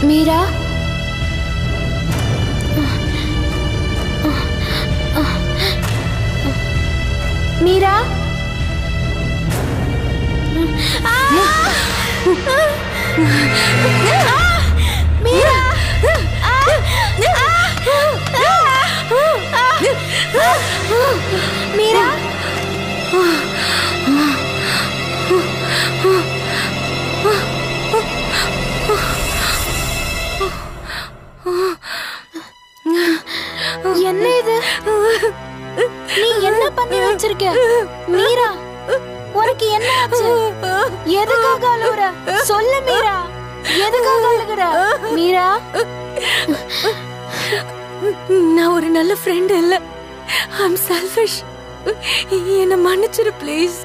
மீரா, மீரா, மீரா, மீரா, என்ன இது? நீ என்ன பண்ணி வச்சிருக்க? மீரா, உனக்கு என்ன ஆச்சு? எதுக்காக அழுகுற? சொல்லு மீரா, எதுக்காக அழுகுற? மீரா, நான் ஒரு நல்ல ஃப்ரெண்ட் இல்ல. I'm selfish. என்ன மன்னிச்சிரு ப்ளீஸ்.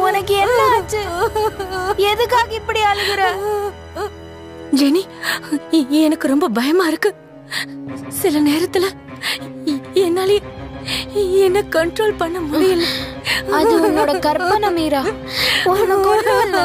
உனக்கு என்ன ஆச்சு? எதுக்காக இப்படி அழுகுற? ஜெனி, எனக்கு ரொம்ப பயமா இருக்கு. சில நேரத்துல என்னாலே என்ன கண்ட்ரோல் பண்ண முடியல. அது உன்னோட கற்பனை மீரா, உனக்கு ஒண்ணும் இல்ல.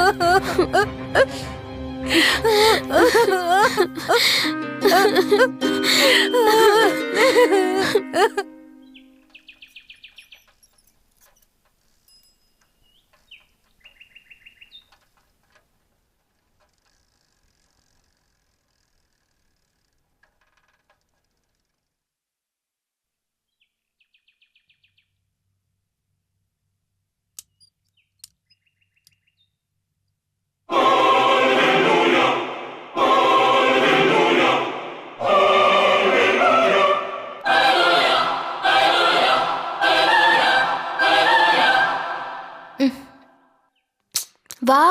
வா.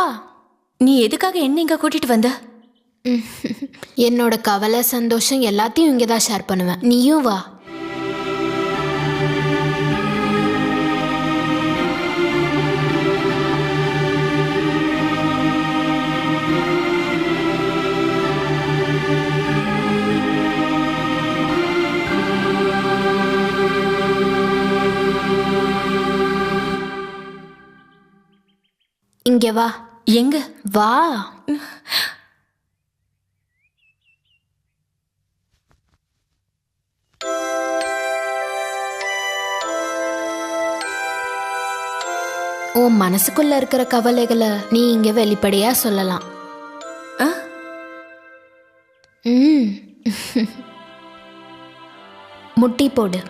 நீ எதுக்காக என்ன இங்க கூட்டிட்டு வந்த? என்னோட கவலை சந்தோஷம் எல்லாத்தையும் இங்கதான் ஷேர் பண்ணுவேன். நீயும் வா. இங்க வா. எங்க? வா. உன் மனசுக்குள்ள இருக்கிற கவலைகளை நீ இங்க வெளிப்படையா சொல்லலாம். முட்டி போடு.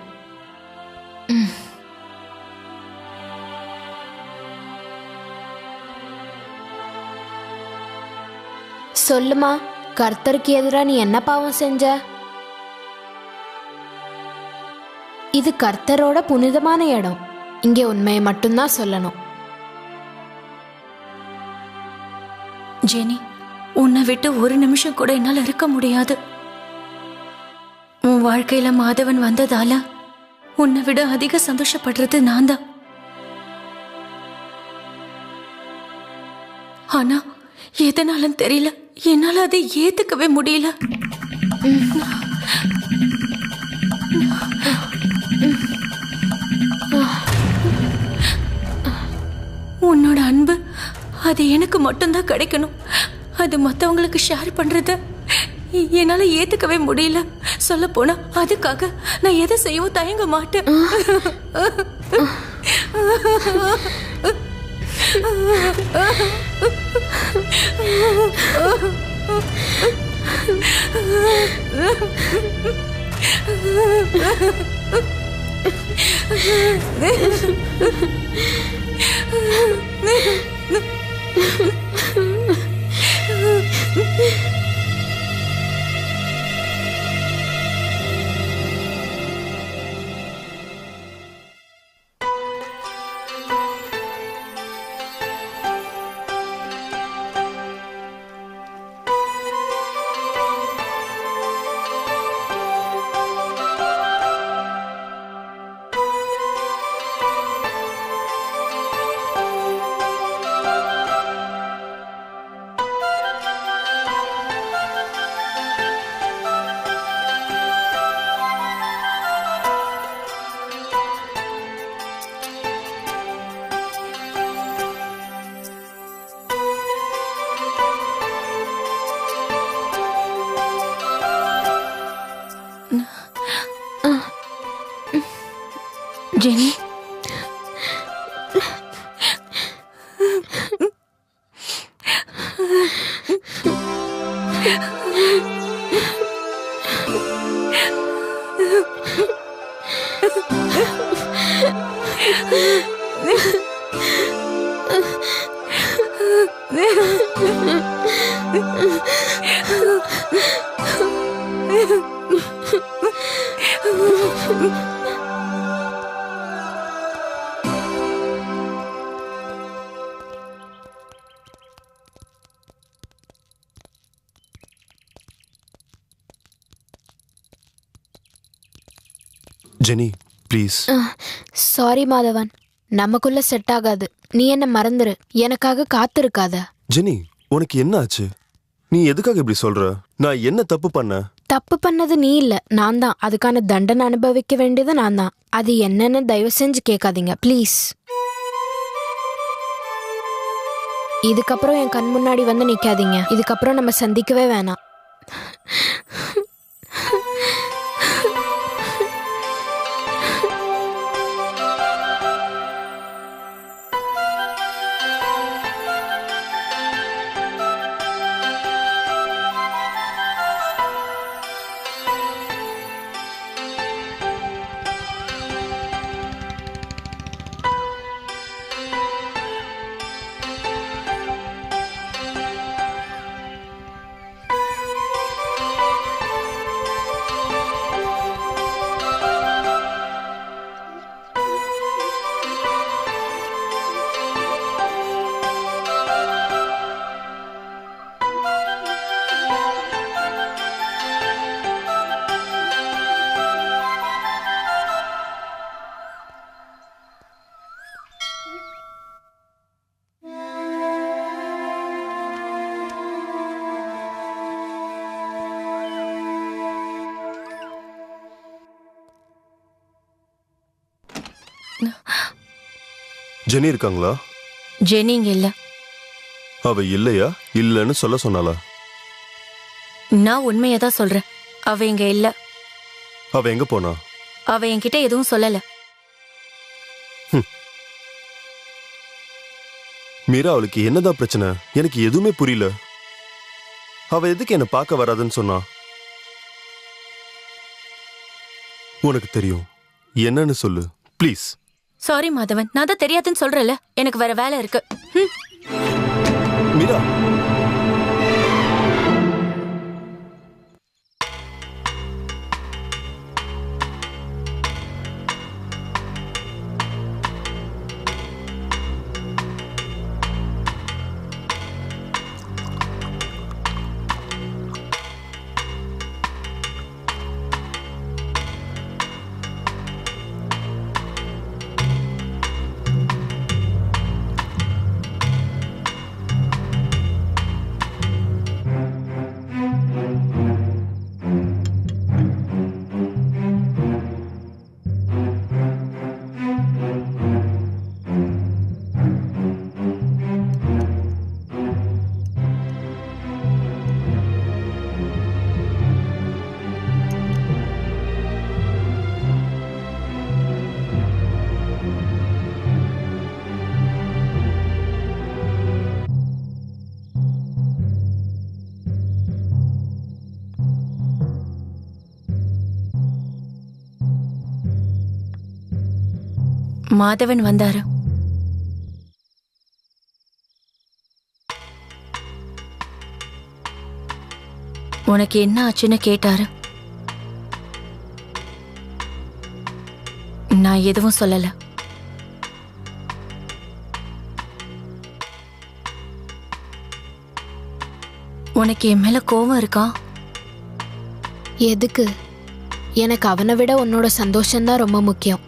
சொல்லுமா, கர்த்தருக்கு எதிரா நீ என்ன பாவம் செஞ்ச? இது கர்த்தரோட புனிதமான இடம். இங்கே உண்மையை மட்டும்தான் சொல்லணும். ஜெனி, உன்னை விட்டு ஒரு நிமிஷம் கூட என்னால இருக்க முடியாது. உன் வாழ்க்கையில மாதவன் வந்ததால உன்னை விட அதிக சந்தோஷப்படுறது நான் தான். ஆனா எதனாலும் தெரியல, என்னால அதை ஏத்துக்கவே முடியல. உன்னோட அன்பு அது எனக்கு மட்டும்தான் கிடைக்கணும். அது மற்றவங்களுக்கு ஷேர் பண்றத என்னால ஏத்துக்கவே முடியல. சொல்ல போனா அதுக்காக நான் எதை செய்யவும் தயங்க மாட்டேன். Jenny, Jenny please. Sorry Madhavan, நமக்குள்ள செட் ஆகாது. நீ என்ன மறந்துரு, எனக்காக காத்திருக்காத. ஜெனி, உனக்கு என்ன ஆச்சு? நீ எதுக்காக இப்படி சொல்ற? நான் என்ன தப்பு பண்ண? தப்பு பண்ணது நீ இல்ல, நான் தான். அதுக்கான தண்டனை அனுபவிக்க வேண்டியது நான் தான். அது என்னன்னு தயவு செஞ்சு கேட்காதீங்க ப்ளீஸ். இதுக்கப்புறம் என் கண் முன்னாடி வந்து நிக்காதீங்க. இதுக்கப்புறம் நம்ம சந்திக்கவே வேணாம். ஜெனி இருக்காங்களா? ஜெனி இங்க இல்ல. அவ இல்லையா? இல்லன்னு சொல்ல சொன்னாளா? நான் உண்மையை தான் சொல்றேன். அவ இங்க இல்ல. அவ எங்க போனா? அவ என்கிட்ட எதுவும் சொல்லல. மீரா, அவளுக்கு என்னதான் பிரச்சனை? எனக்கு எதுவுமே புரியல. அவ எதுக்கு என்ன பார்க்க வராதுன்னு சொன்னா? உனக்கு தெரியும், என்னன்னு சொல்லு ப்ளீஸ். சாரி மாதவன், நான் தான் தெரியாதுன்னு சொல்றேன்ல. எனக்கு வேற வேலை இருக்கு. மீரா, மாதவன் வந்தாரு. உனக்கு என்ன ஆச்சுன்னு கேட்டாரு. நான் எதுவும் சொல்லல. உனக்கு என் மேல கோவம் இருக்கா? எதுக்கு? எனக்கு அவனை விட உன்னோட சந்தோஷம்தான் ரொம்ப முக்கியம்.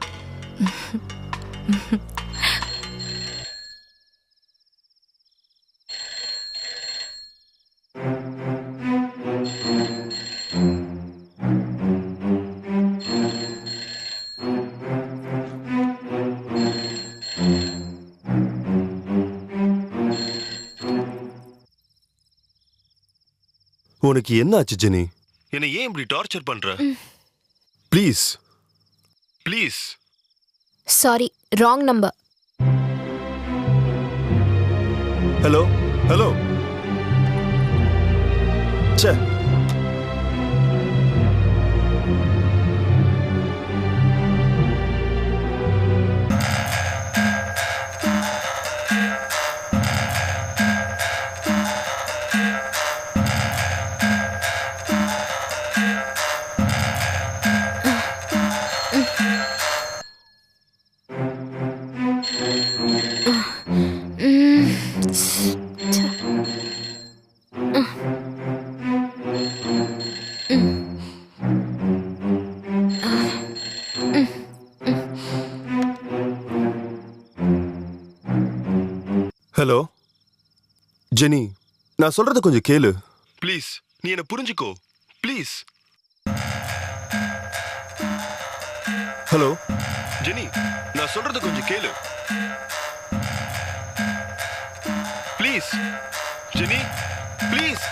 உனக்கு என்ன ஆச்சு ஜெனி? என்னை ஏன் இப்படி டார்ச்சர் பண்ற? Please please. Sorry, wrong number. Hello hello. ச்சே. ஹலோ ஜெனி, நான் சொல்றத கொஞ்சம் கேளு ப்ளீஸ். நீ என்ன புரிஞ்சுக்கோ ப்ளீஸ். ஹலோ ஜெனி, நான் சொல்றத கொஞ்சம் கேளு ப்ளீஸ். Jenny please.